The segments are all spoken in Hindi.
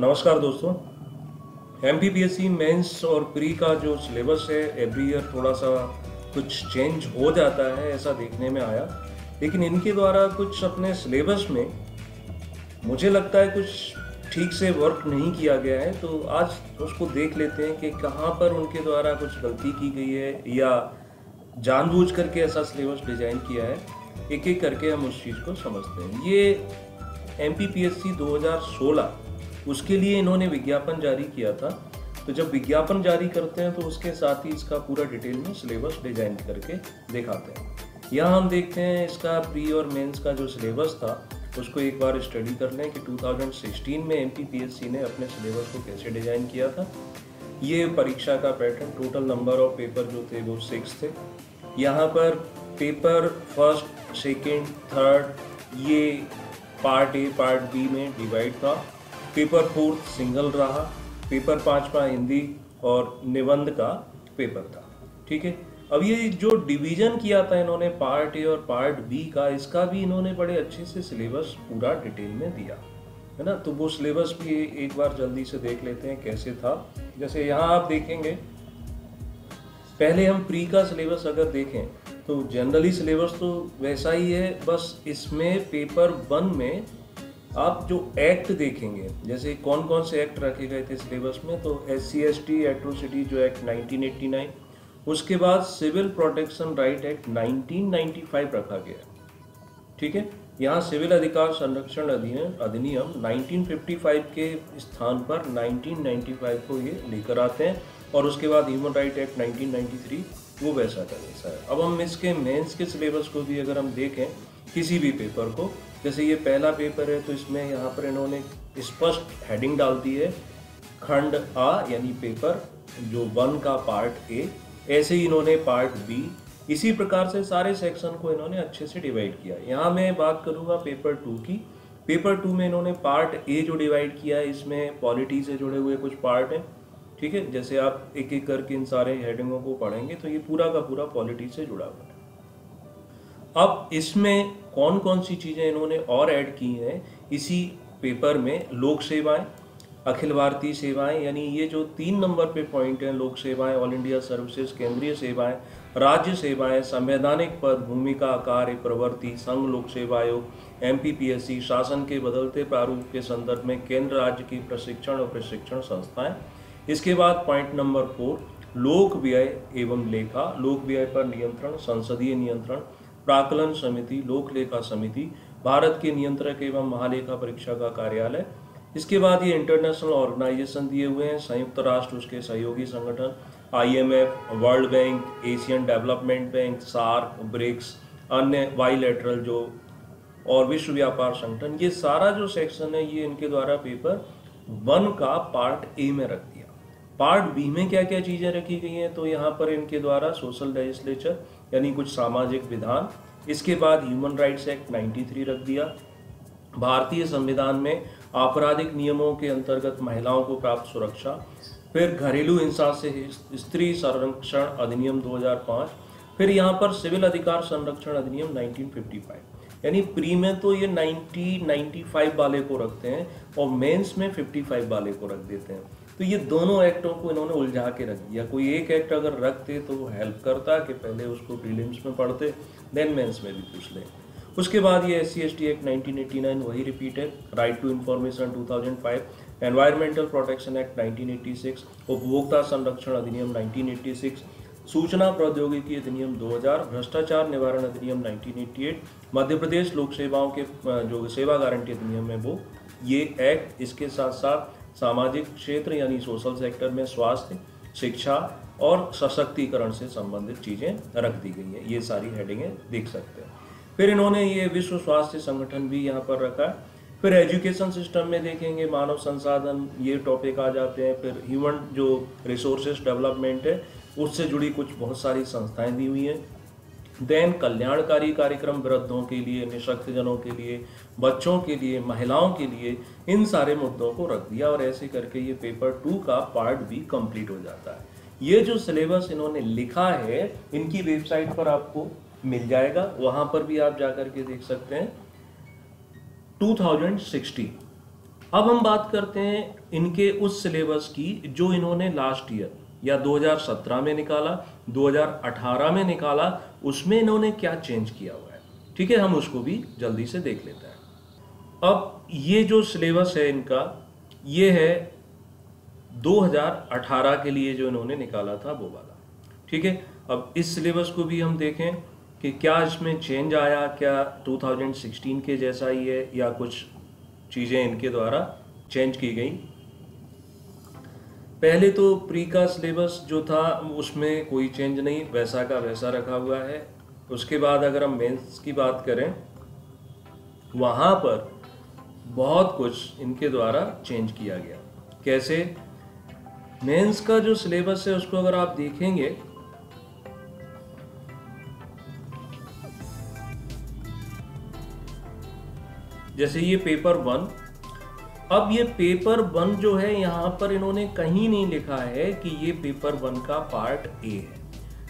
नमस्कार दोस्तों। एमपीपीएससी मेंस और प्री का जो सिलेबस है एवरी ईयर थोड़ा सा कुछ चेंज हो जाता है, ऐसा देखने में आया। लेकिन इनके द्वारा कुछ अपने सिलेबस में मुझे लगता है कुछ ठीक से वर्क नहीं किया गया है। तो आज उसको देख लेते हैं कि कहाँ पर उनके द्वारा कुछ गलती की गई है या जानबूझ करके ऐसा सिलेबस डिजाइन किया है। एक एक करके हम उस चीज़ को समझते हैं। ये एमपीपीएससी 2016 उसके लिए इन्होंने विज्ञापन जारी किया था। तो जब विज्ञापन जारी करते हैं तो उसके साथ ही इसका पूरा डिटेल में सिलेबस डिजाइन करके दिखाते हैं। यहाँ हम देखते हैं इसका प्री और मेंस का जो सिलेबस था उसको एक बार स्टडी कर लें कि 2016 में एमपीपीएससी ने अपने सिलेबस को कैसे डिजाइन किया था। ये परीक्षा का pattern, total number of paper जो थे वो 6 थे। यहाँ पर पेपर फर्स्ट, सेकेंड, थर्ड ये पार्ट ए पार्ट बी में डिवाइड था। पेपर फोर्थ सिंगल रहा। पेपर पांचवा हिंदी और निबंध का पेपर था। ठीक है, अब ये जो डिवीजन किया था इन्होंने पार्ट ए और पार्ट बी का, इसका भी इन्होंने बड़े अच्छे से सिलेबस पूरा डिटेल में दिया है ना। तो वो सिलेबस भी एक बार जल्दी से देख लेते हैं कैसे था। जैसे यहाँ आप देखेंगे, पहले हम प्री का सिलेबस अगर देखें तो जनरली सिलेबस तो वैसा ही है, बस इसमें पेपर 1 में आप जो एक्ट देखेंगे, जैसे कौन कौन से एक्ट रखे गए थे सिलेबस में, तो SC/ST एट्रोसिटी जो एक्ट 1989, उसके बाद सिविल प्रोटेक्शन राइट एक्ट 1995 रखा गया। ठीक है, यहाँ सिविल अधिकार संरक्षण अधिनियम 1955 के स्थान पर 1995 को ये लेकर आते हैं। और उसके बाद ह्यूमन राइट एक्ट 1993 वो वैसा का वैसा है। अब हम इसके मेंस के सिलेबस को भी अगर हम देखें किसी भी पेपर को, जैसे ये पहला पेपर है तो इसमें यहाँ पर इन्होंने स्पष्ट हेडिंग डाल दी है, खंड आ यानी पेपर जो 1 का पार्ट ए। ऐसे ही इन्होंने पार्ट बी, इसी प्रकार से सारे सेक्शन को इन्होंने अच्छे से डिवाइड किया। यहाँ मैं बात करूँगा पेपर 2 की। पेपर 2 में इन्होंने पार्ट ए जो डिवाइड किया है, इसमें पॉलिटी से जुड़े हुए कुछ पार्ट हैं। ठीक है, जैसे आप एक एक करके इन सारे हेडिंगों को पढ़ेंगे तो ये पूरा का पूरा पॉलिटी से जुड़ा हुआ है। अब इसमें कौन कौन सी चीज़ें इन्होंने और ऐड की हैं इसी पेपर में, लोक सेवाएं, अखिल भारतीय सेवाएं, यानी ये जो 3 नंबर पे पॉइंट हैं, लोक सेवाएं, ऑल इंडिया सर्विसेज, केंद्रीय सेवाएं, राज्य सेवाएं, संवैधानिक पद, भूमिका, कार्य, प्रवृत्ति, संघ लोक सेवा आयोग, एमपीपीएससी, शासन के बदलते प्रारूप के संदर्भ में केंद्र राज्य की प्रशिक्षण और प्रशिक्षण संस्थाएं। इसके बाद पॉइंट नंबर 4, लोक व्यय एवं लेखा, लोक व्यय पर नियंत्रण, संसदीय नियंत्रण, प्राकलन समिति, लोक लेखा समिति, भारत के नियंत्रक एवं महालेखा परीक्षा का कार्यालय। इसके बाद ये इंटरनेशनल ऑर्गेनाइजेशन दिए हुए हैं, संयुक्त राष्ट्र, उसके सहयोगी संगठन, IMF, world bank, Asian development bank, SAARC, BRICS, अन्य बाइलैटरल जो और विश्व व्यापार संगठन। ये सारा जो सेक्शन है ये इनके द्वारा पेपर 1 का पार्ट ए में रख दिया। पार्ट बी में क्या क्या चीज़ें रखी गई हैं, तो यहाँ पर इनके द्वारा सोशल लेजिस्लेचर यानी कुछ सामाजिक विधान। इसके बाद ह्यूमन राइट्स एक्ट 93 रख दिया। भारतीय संविधान में आपराधिक नियमों के अंतर्गत महिलाओं को प्राप्त सुरक्षा। फिर घरेलू हिंसा से स्त्री संरक्षण अधिनियम 2005। फिर यहाँ पर सिविल अधिकार संरक्षण अधिनियम 1955। यानी प्री में तो ये 95 वाले को रखते हैं और मेंस में 55 वाले को रख देते हैं। तो ये दोनों एक्टों को इन्होंने उलझा के रख दिया। कोई एक एक्ट अगर रखते तो वो हेल्प करता कि पहले उसको प्रीलिम्स में पढ़ते, देन मेंस में भी पूछ लें। उसके बाद ये SC/ST एक्ट 1989 वही रिपीट है, right to information 2005, environmental protection act 1986, उपभोक्ता संरक्षण अधिनियम 1986, सूचना प्रौद्योगिकी अधिनियम 2000, भ्रष्टाचार निवारण अधिनियम 1988, मध्य प्रदेश लोक सेवाओं के जो सेवा गारंटी अधिनियम है वो ये एक्ट। इसके साथ साथ सामाजिक क्षेत्र यानी सोशल सेक्टर में स्वास्थ्य, शिक्षा और सशक्तिकरण से संबंधित चीज़ें रख दी गई हैं। ये सारी हेडिंगें देख सकते हैं। फिर इन्होंने ये विश्व स्वास्थ्य संगठन भी यहाँ पर रखा है। फिर एजुकेशन सिस्टम में देखेंगे मानव संसाधन, ये टॉपिक आ जाते हैं। फिर ह्यूमन जो रिसोर्सेज डेवलपमेंट है उससे जुड़ी कुछ बहुत सारी संस्थाएं दी हुई हैं। देन कल्याणकारी कार्यक्रम वृद्धों के लिए, निःशक्तजनों के लिए, बच्चों के लिए, महिलाओं के लिए, इन सारे मुद्दों को रख दिया। और ऐसे करके ये पेपर 2 का पार्ट भी कंप्लीट हो जाता है। ये जो सिलेबस इन्होंने लिखा है इनकी वेबसाइट पर आपको मिल जाएगा, वहां पर भी आप जाकर के देख सकते हैं। 2016। अब हम बात करते हैं इनके उस सिलेबस की जो इन्होंने लास्ट ईयर या 2017 में निकाला, 2018 में निकाला, उसमें इन्होंने क्या चेंज किया हुआ है। ठीक है, हम उसको भी जल्दी से देख लेते हैं। अब ये जो सिलेबस है इनका, ये है 2018 के लिए जो इन्होंने निकाला था वो वाला। ठीक है, अब इस सिलेबस को भी हम देखें कि क्या इसमें चेंज आया, क्या 2016 के जैसा ही है या कुछ चीज़ें इनके द्वारा चेंज की गई। पहले तो प्री का सिलेबस जो था उसमें कोई चेंज नहीं, वैसा का वैसा रखा हुआ है। उसके बाद अगर हम मेंस की बात करें, वहाँ पर बहुत कुछ इनके द्वारा चेंज किया गया। कैसे? मेंस का जो सिलेबस है उसको अगर आप देखेंगे, जैसे ये पेपर 1, अब ये पेपर 1 जो है यहाँ पर इन्होंने कहीं नहीं लिखा है कि ये पेपर 1 का पार्ट ए है,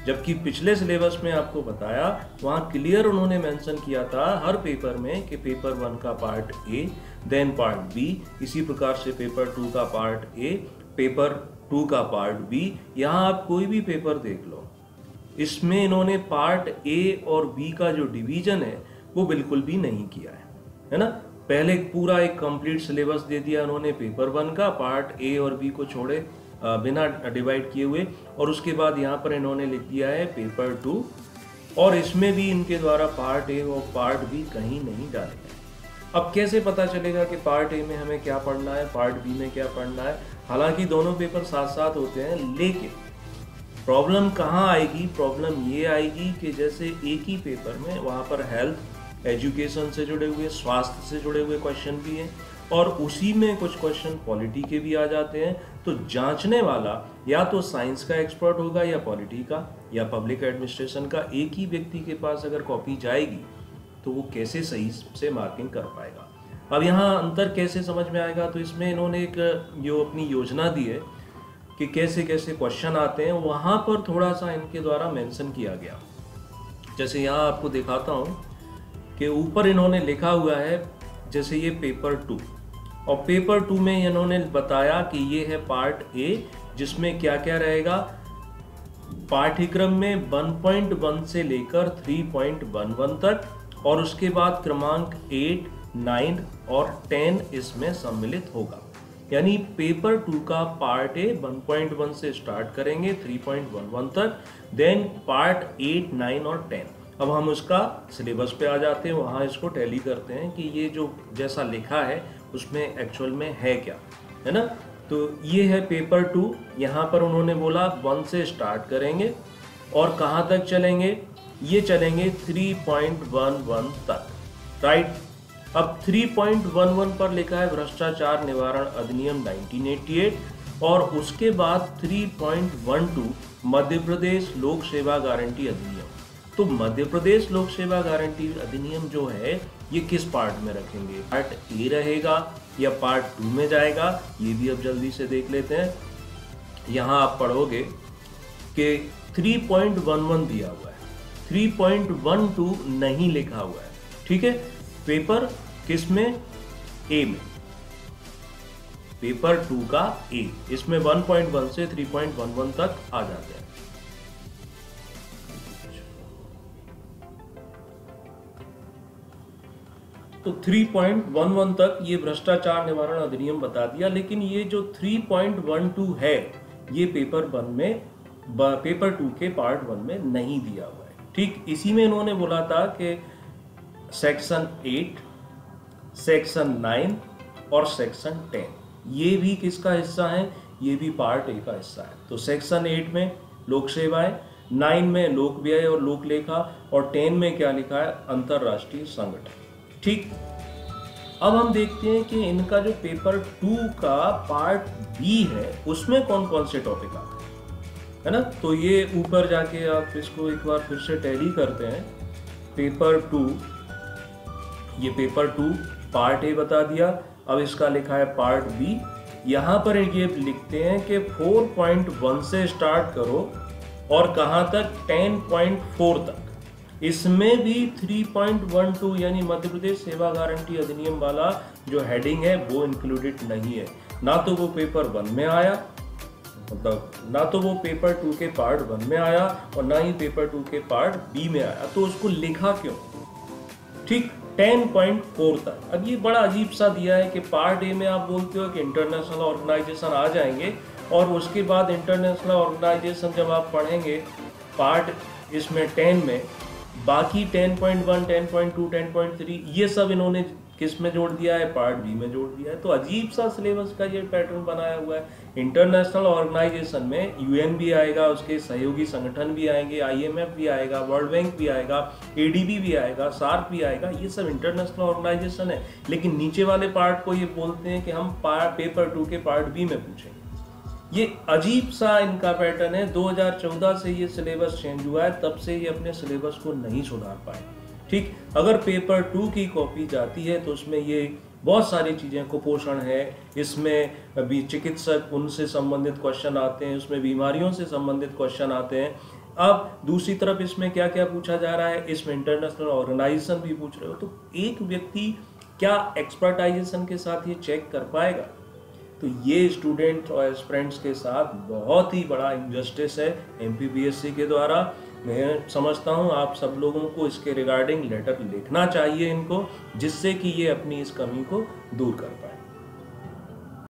जबकि पिछले सिलेबस में आपको बताया वहाँ क्लियर उन्होंने मेंशन किया था हर पेपर में कि पेपर 1 का part A, then part B, इसी प्रकार से पेपर 2 का पार्ट ए, पेपर 2 का पार्ट बी। यहाँ आप कोई भी पेपर देख लो, इसमें इन्होंने पार्ट ए और बी का जो डिवीजन है वो बिल्कुल भी नहीं किया है ना। पहले पूरा एक कंप्लीट सिलेबस दे दिया उन्होंने पेपर 1 का, पार्ट ए और बी को छोड़े बिना डिवाइड किए हुए, और उसके बाद यहाँ पर इन्होंने लिख दिया है पेपर 2, और इसमें भी इनके द्वारा पार्ट ए और पार्ट बी कहीं नहीं डाले गए। अब कैसे पता चलेगा कि पार्ट ए में हमें क्या पढ़ना है, पार्ट बी में क्या पढ़ना है? हालांकि दोनों पेपर साथ साथ होते हैं, लेकिन प्रॉब्लम कहाँ आएगी? प्रॉब्लम ये आएगी कि जैसे एक ही पेपर में वहाँ पर हेल्थ, एजुकेशन से जुड़े हुए, स्वास्थ्य से जुड़े हुए क्वेश्चन भी हैं, और उसी में कुछ क्वेश्चन पॉलिटी के भी आ जाते हैं। तो जांचने वाला या तो साइंस का एक्सपर्ट होगा या पॉलिटी का या पब्लिक एडमिनिस्ट्रेशन का। एक ही व्यक्ति के पास अगर कॉपी जाएगी तो वो कैसे सही से मार्किंग कर पाएगा? अब यहाँ अंतर कैसे समझ में आएगा? तो इसमें इन्होंने एक जो अपनी योजना दी है कि कैसे कैसे क्वेश्चन आते हैं, वहाँ पर थोड़ा सा इनके द्वारा मेंशन किया गया। जैसे यहाँ आपको दिखाता हूँ कि ऊपर इन्होंने लिखा हुआ है, जैसे ये पेपर 2, और पेपर 2 में इन्होंने बताया कि ये है पार्ट ए, जिसमें क्या क्या रहेगा। पाठ्यक्रम में 1.1 से लेकर 3.11 तक, और उसके बाद क्रमांक 8, 9 और 10 इसमें सम्मिलित होगा। यानी पेपर 2 का पार्ट ए 1.1 से स्टार्ट करेंगे 3.11 तक, देन पार्ट 8, 9 और 10। अब हम उसका सिलेबस पे आ जाते हैं, वहाँ इसको टैली करते हैं कि ये जो जैसा लिखा है उसमें एक्चुअल में है क्या, है ना। तो ये है पेपर 2, यहाँ पर उन्होंने बोला 1 से स्टार्ट करेंगे और कहाँ तक चलेंगे? ये चलेंगे 3.11 तक, राइट। अब 3.11 पर लिखा है भ्रष्टाचार निवारण अधिनियम 1988, और उसके बाद 3.12 मध्य प्रदेश लोक सेवा गारंटी अधिनियम। तो मध्य प्रदेश लोक सेवा गारंटी अधिनियम जो है ये किस पार्ट में रखेंगे? पार्ट ए रहेगा या पार्ट 2 में जाएगा? ये भी अब जल्दी से देख लेते हैं। यहाँ आप पढ़ोगे कि 3.11 दिया हुआ है, 3.12 नहीं लिखा हुआ है। ठीक है, पेपर किस में? ए में, पेपर 2 का ए, इसमें 1.1 से 3.11 तक आ जाते हैं। तो 3.11 तक ये भ्रष्टाचार निवारण अधिनियम बता दिया, लेकिन ये जो 3.12 है ये पेपर 1 में, पेपर 2 के पार्ट 1 में नहीं दिया हुआ है। ठीक इसी में इन्होंने बोला था कि सेक्शन 8, सेक्शन 9 और सेक्शन 10 ये भी किसका हिस्सा है? ये भी पार्ट ए का हिस्सा है। तो सेक्शन 8 में लोक सेवाएं, 9 में लोक व्यय और लोक लेखा, और 10 में क्या लिखा है? अंतरराष्ट्रीय संगठन। ठीक, अब हम देखते हैं कि इनका जो पेपर 2 का पार्ट बी है उसमें कौन कौन से टॉपिक आते हैं, है ना। तो ये ऊपर जाके आप इसको एक बार फिर से टैली करते हैं। पेपर 2, ये पेपर 2 पार्ट ए बता दिया। अब इसका लिखा है पार्ट बी। यहाँ पर ये लिखते हैं कि 4.1 से स्टार्ट करो और कहाँ तक? 10.4 तक। इसमें भी 3.12 यानी मध्य प्रदेश सेवा गारंटी अधिनियम वाला जो हेडिंग है वो इंक्लूडेड नहीं है। ना तो वो पेपर 1 में आया, मतलब ना तो वो पेपर 2 के पार्ट 1 में आया और ना ही पेपर 2 के पार्ट बी में आया, तो उसको लिखा क्यों? ठीक 10.4 तक। अब ये बड़ा अजीब सा दिया है कि पार्ट ए में आप बोलते हो कि इंटरनेशनल ऑर्गेनाइजेशन आ जाएंगे और उसके बाद इंटरनेशनल ऑर्गेनाइजेशन जब आप पढ़ेंगे पार्ट इसमें 10 में, बाकी 10.1, 10.2, 10.3 ये सब इन्होंने किस में जोड़ दिया है? पार्ट बी में जोड़ दिया है। तो अजीब सा सिलेबस का ये पैटर्न बनाया हुआ है। इंटरनेशनल ऑर्गेनाइजेशन में यूएन भी आएगा, उसके सहयोगी संगठन भी आएंगे, आईएमएफ भी आएगा, वर्ल्ड बैंक भी आएगा, एडीबी भी आएगा, सार्क भी आएगा, ये सब इंटरनेशनल ऑर्गेनाइजेशन है। लेकिन नीचे वाले पार्ट को ये बोलते हैं कि हम पेपर 2 के पार्ट बी में पूछेंगे। ये अजीब सा इनका पैटर्न है। 2014 से ये सिलेबस चेंज हुआ है, तब से ये अपने सिलेबस को नहीं सुधार पाए। ठीक, अगर पेपर 2 की कॉपी जाती है तो उसमें ये बहुत सारी चीज़ें, कुपोषण है, इसमें अभी चिकित्सक उनसे संबंधित क्वेश्चन आते हैं, उसमें बीमारियों से संबंधित क्वेश्चन आते हैं। अब दूसरी तरफ इसमें क्या क्या पूछा जा रहा है, इसमें इंटरनेशनल ऑर्गेनाइजेशन भी पूछ रहे हो, तो एक व्यक्ति क्या एक्सपर्टाइजेशन के साथ ये चेक कर पाएगा? तो ये स्टूडेंट और एस्पिरेंट्स के साथ बहुत ही बड़ा इनजस्टिस है एमपीपीएससी के द्वारा। मैं समझता हूँ आप सब लोगों को इसके रिगार्डिंग लेटर लिखना चाहिए इनको, जिससे कि ये अपनी इस कमी को दूर कर पाए।